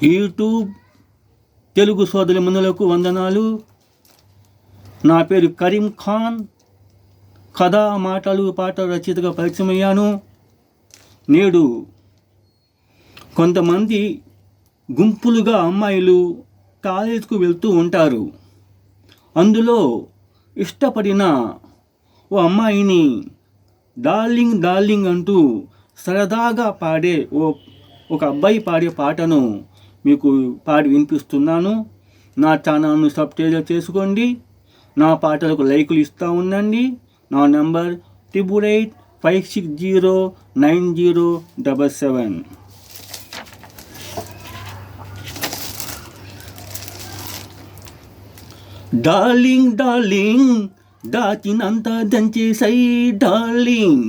YouTube Telugu సోదరిమణులకు వందనాలు. నా పేరు కరీం ఖాన్. కథ, మాటలు, పాట రచయితగా పరిచయమయ్యాను. నేడు కొంతమంది గుంపులుగా అమ్మాయిలు కాలేజీకి వెళ్తూ ఉంటారు. అందులో ఇష్టపడిన ఓ అమ్మాయిని డార్లింగ్ డార్లింగ్ అంటూ సరదాగా పాడే ఒక అబ్బాయి పాడే పాటను మీకు పాడి వినిపిస్తున్నాను. నా ఛానల్ను సబ్స్క్రైబ్ చేసుకోండి. నా పాటలకు లైకులు ఇస్తూ ఉండండి. నా నంబర్ 8856090777. డార్లింగ్ డార్లింగ్ దాచినంత దంచేసై డార్లింగ్,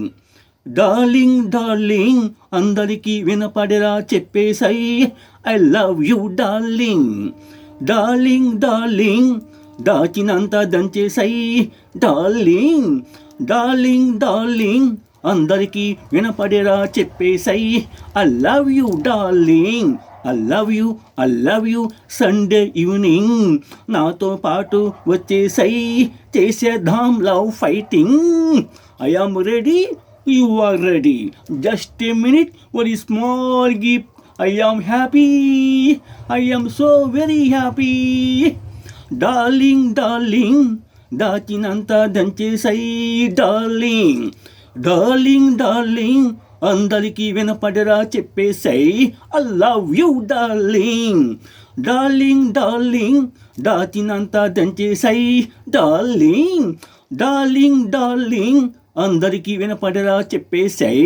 డార్లింగ్ డార్లింగ్ అందరికీ వినపడేలా చెప్పేసై I love you darling, darling darling దాచినంత దంచేసై డార్లింగ్, డార్లింగ్ డార్లింగ్ అందరికీ వినపడేలా చెప్పేసై I love you darling, I love you, I love you. Sunday evening నాతో పాటు వచ్చేసై చేసేద్దాం love fighting. I am ready, you are ready. Just a minute, very small gift. I am happy, I am so very happy. Darling, darling, దాచినంత దంచేసై darling, darling darling అందరికీ వినపడరా చెప్పేసై I love you darling, darling darling దాచినంత దంచేసై darling, darling darling అందరికీ వినపడరా చెప్పేసై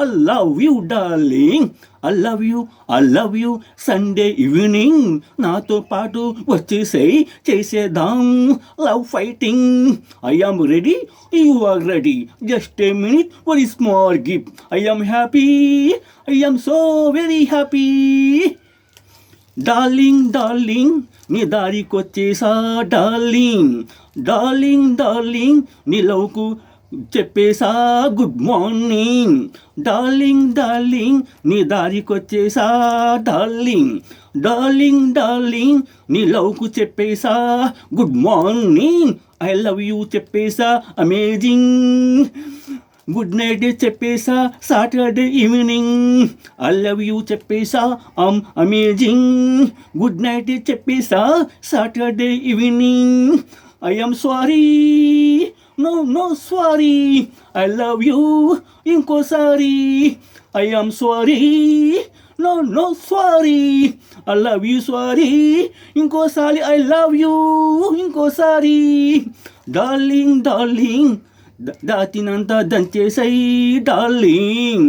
I love you darling, I love you, I love you. Sunday evening నాతో పాటు వచ్చేసై చేసేద్దాం love fighting. I am ready, you are ready. Just a minute, very small gift. I am happy, I am so very happy. Darling darling నీ దారికొచ్చేసా darling, darling darling నీ లవ్కు చెప్పేసా good morning. Darling darling నీ దారికొచ్చేసా darling, darling darling నీ లవ్కు చెప్పేసా good morning. I love you చెప్పేసా అమేజింగ్. గుడ్ నైట్ చెప్పేసా Saturday evening. I love you చెప్పేసా అమేజింగ్. గుడ్ నైట్ చెప్పేసా Saturday evening. I am sorry, no no sorry, I love you ఇంకోసారి. I am sorry, no no sorry, I love you sorry ఇంకోసారి. I love you ఇంకోసారి. Darling darling దాచినంత దంచేసై darling,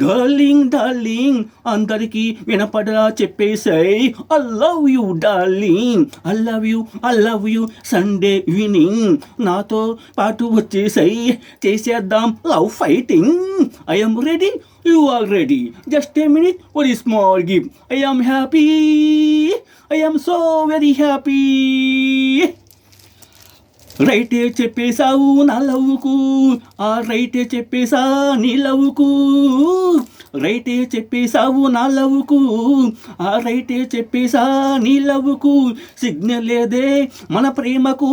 darling darling అందరికీ వినపడరా చెప్పేసై I love you darling, I love you, I love you. Sunday evening నాతో పాటు వచ్చేసై చేసేద్దాం love fighting. I am ready, you are ready. Just a minute, very small gift. I am happy, I am so very happy. రైటే చెప్పేశావు నా లవ్వుకు, ఆ రైటే చెప్పేశా నీ లవ్వుకు. రైటే చెప్పేశావు నా లవ్వుకు, ఆ రైటే చెప్పేశా నీ లవ్వుకు. సిగ్నల్ లేదే మన ప్రేమకు,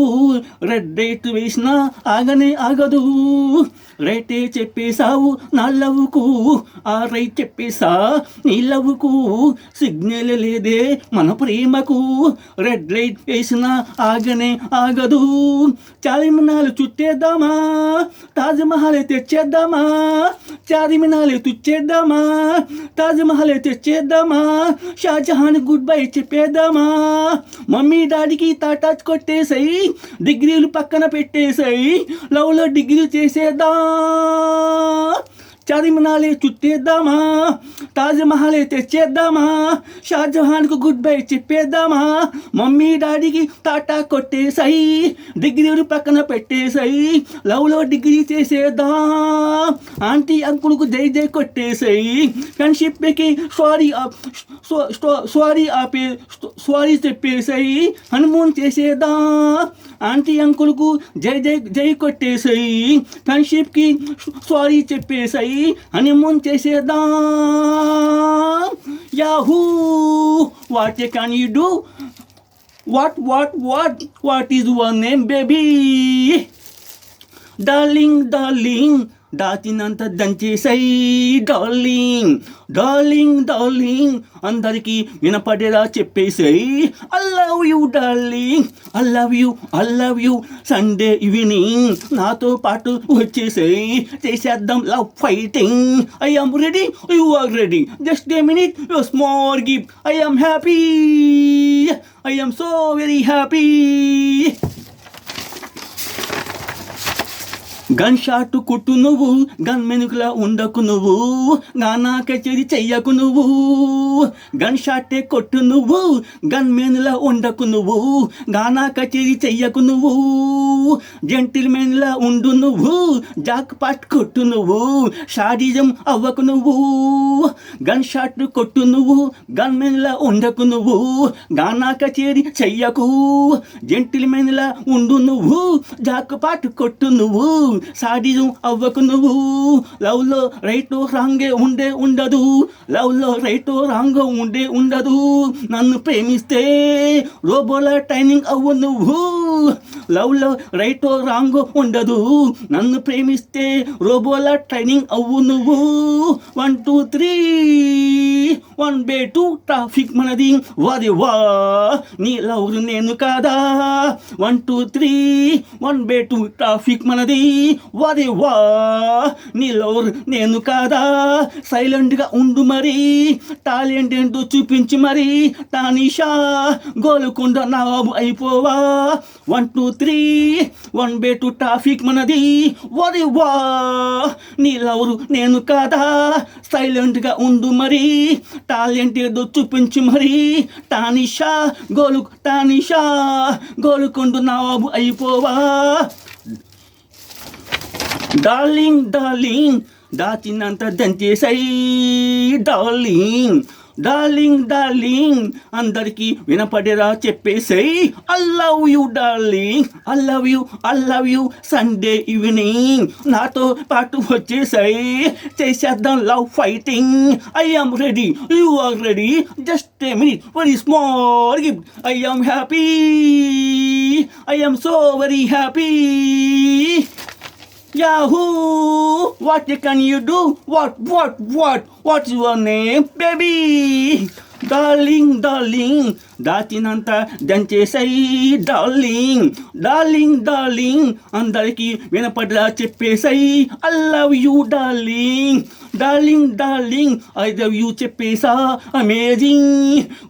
రెడ్ లైట్ వేసినా ఆగనే ఆగదు. రైటే చెప్పేశావు నా లవ్వుకు, ఆ రైట్ చెప్పేశా నీ లవ్వుకు. సిగ్నల్ లేదే మన ప్రేమకు, రెడ్ లైట్ వేసినా ఆగనే ఆగదు. చార్మినార్ చుట్టేద్దామా, తాజ్మహల్ తెచ్చేద్దామా. చార్మినార్ తుచ్చేద్దామా, తాజ్మహల్ తెచ్చేద్దామా. షాజహాన్ గుడ్ బై చెప్పేద్దామా. మమ్మీ డాడీకి టాటా కొట్టేసై, డిగ్రీలు పక్కన పెట్టేసై లవ్లో డిగ్రీ చేసేద్దాం. చార్మినార్ చుట్టేద్దామా, తాజ్మహల్ తెచ్చేద్దామా. షాజహాన్కు గుడ్ బై చెప్పేద్దామా. మమ్మీ డాడీకి టాటా కొట్టేసై, డిగ్రీలు పక్కన పెట్టేసై లవ్లో డిగ్రీ చేసేద్దాం. ఆంటీ అంకుల్కు జై జై కొట్టేసై, ఫ్రెండ్షిప్కి సారీ చెప్పేసై హనుమూన్ చేసేద్దాం. ఆంటీ అంకుల్కు జై జై జై కొట్టేసై, ఫ్రెండ్షిప్కి సారీ చెప్పేసై హనీమూన్ చేసేద్దాం. Yahoo what can you do? What is your name, baby? Darling దాచినంత దంచేసై డార్లింగ్ అందరికీ వినపడేలా చెప్పేసై I love you Sunday evening నాతో పాటు వచ్చేసై చేసేద్దాం love fighting. I am ready, you are ready, just a minute, your small gift. I am happy, I am so very happy. Gun shot కుట్టు నువ్వు, గన్ మెనుకులా ఉండకు నువ్వు, గానా కచేరి చెయ్యకు నువ్వు. గన్ షాటే కొట్టు నువ్వు, గన్ మెనులా ఉండకు నువ్వు, గానా కచేరి చెయ్యకు నువ్వు. జెంటిల్మెన్లా ఉండు నువ్వు, జాక్ పాట్ కొట్టు నువ్వు, షాడిజం అవ్వకు నువ్వు. గన్ షాట్ కొట్టు నువ్వు, గన్ మెన్లా ఉండకు నువ్వు, గానా కచేరి చెయ్యకు. జెంటిల్మెన్లా ఉండు నువ్వు, జాక్ పాట్ కొట్టు నువ్వు, సాడిజం అవ్వకు నువ్వు. లవ్లో రైటో రాంగే ఉండదు, లవ్లో రైటో రాంగో ఉండదు. నన్ను ప్రేమిస్తే రోబోలా ట్రైనింగ్ అవ్వు నువ్వు. లవ్లో రైటో రాంగో ఉండదు, నన్ను ప్రేమిస్తే రోబోలా ట్రైనింగ్ అవ్వు నువ్వు. 1 2 3 1 బై 2 ట్రాఫిక్ మనది, వాది వా నీ లవ్ నేను కాదా. 1 2 3 1 బై 2 ట్రాఫిక్ మనది, వాది వా నీ లవ్ నేను కాదా. సైలెంట్గా ఉండు మరి, టాలెంట్ ఏంటో చూపించి మరి, తానిషా గోలుకొండ నవాబు అయిపోవా. 1 2 3 1 బై 2 ట్రాఫిక్ మనది, వాది వా నీ లవ్ నేను కాదా. సైలెంట్గా ఉండు మరి, టాలెంట్ ఏదో చూపించి మరి, తానిషా గోలుకొండ నవాబు అయిపోవా. డార్లింగ్ దాచినంత దంచేసై డార్లింగ్ అందరికీ వినపడేలా చెప్పేసై I love you darling, I love you Sunday evening నాతో పాటు వచ్చేసై చేసేద్దాం love fighting. I am ready, you are ready, just a minute, very small gift. I am happy, I am so very happy. Yahoo! What can you do? What's your name, baby? Darling దాచినంత దంచేసై darling అందరికీ వినపడలా చెప్పేసై I love you darling I love you చెప్పేసా amazing.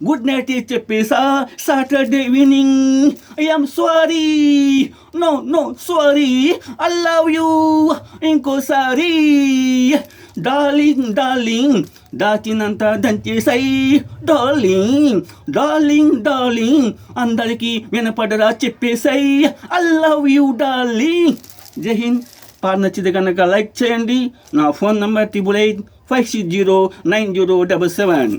Good night చెప్పేసా Saturday evening. I am sorry, no sorry, I love you ఇంకోసారి. Darling దాచినంత దంచేసై డార్లింగ్ అందరికీ వినపడరా చెప్పేసై ఐ లవ్ యూ డార్లింగ్. జై హింద్. పాట నచ్చితే కనుక లైక్ చేయండి. నా ఫోన్ నంబర్ 8886090777.